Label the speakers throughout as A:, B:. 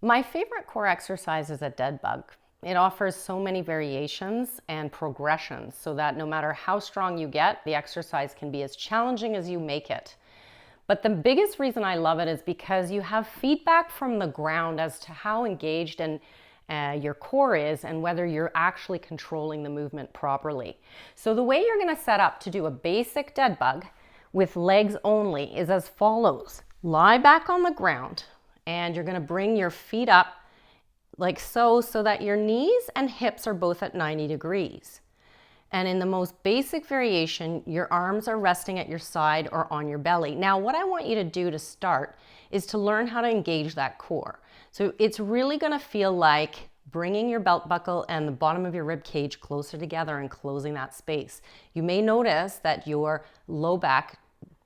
A: My favorite core exercise is a dead bug. It offers so many variations and progressions so that no matter how strong you get, the exercise can be as challenging as you make it. But the biggest reason I love it is because you have feedback from the ground as to how engaged and your core is and whether you're actually controlling the movement properly. So the way you're going to set up to do a basic dead bug with legs only is as follows. Lie back on the ground and you're going to bring your feet up like so that your knees and hips are both at 90 degrees. And in the most basic variation, your arms are resting at your side or on your belly. Now, what I want you to do to start is to learn how to engage that core. So it's really going to feel like bringing your belt buckle and the bottom of your rib cage closer together and closing that space. You may notice that your low back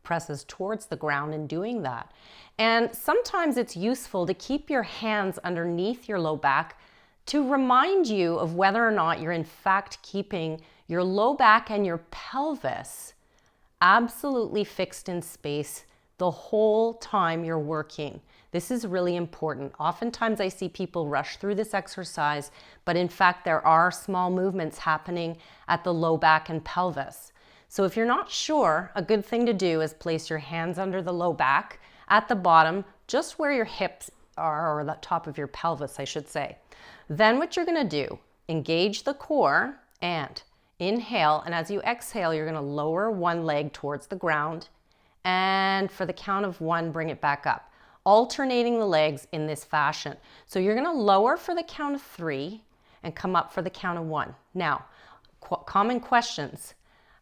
A: presses towards the ground in doing that. And sometimes it's useful to keep your hands underneath your low back to remind you of whether or not you're in fact keeping your low back and your pelvis absolutely fixed in space the whole time you're working. This is really important. Oftentimes I see people rush through this exercise, but in fact there are small movements happening at the low back and pelvis. So if you're not sure, a good thing to do is place your hands under the low back at the bottom, just where your hips are, or the top of your pelvis, I should say. Then what you're going to do, engage the core and inhale, and as you exhale, you're going to lower one leg towards the ground, and for the count of 1, bring it back up, alternating the legs in this fashion. So you're going to lower for the count of 3 and come up for the count of 1. Now, common questions.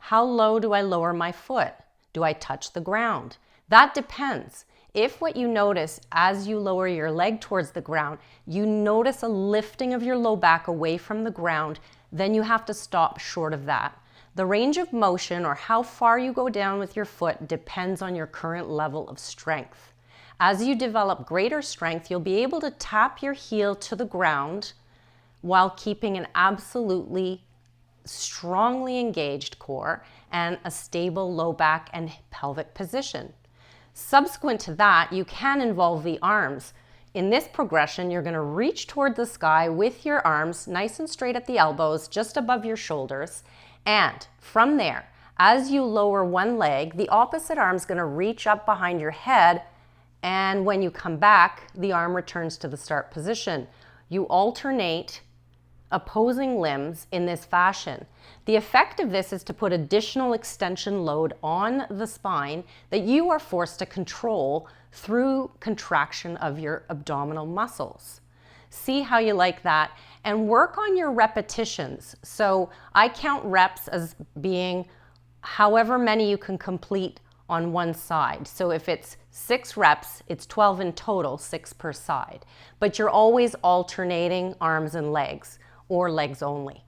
A: How low do I lower my foot? Do I touch the ground? That depends. If what you notice as you lower your leg towards the ground, you notice a lifting of your low back away from the ground, then you have to stop short of that. The range of motion, or how far you go down with your foot, depends on your current level of strength. As you develop greater strength, you'll be able to tap your heel to the ground while keeping an absolutely strongly engaged core and a stable low back and pelvic position. Subsequent to that, you can involve the arms. In this progression, you're going to reach toward the sky with your arms nice and straight at the elbows, just above your shoulders. And from there, as you lower one leg, the opposite arm is going to reach up behind your head. And when you come back, the arm returns to the start position. You alternate opposing limbs in this fashion. The effect of this is to put additional extension load on the spine that you are forced to control through contraction of your abdominal muscles. See how you like that, and work on your repetitions. So I count reps as being however many you can complete on one side. So if it's 6 reps, it's 12 in total, 6 per side. But you're always alternating arms and legs, or legs only.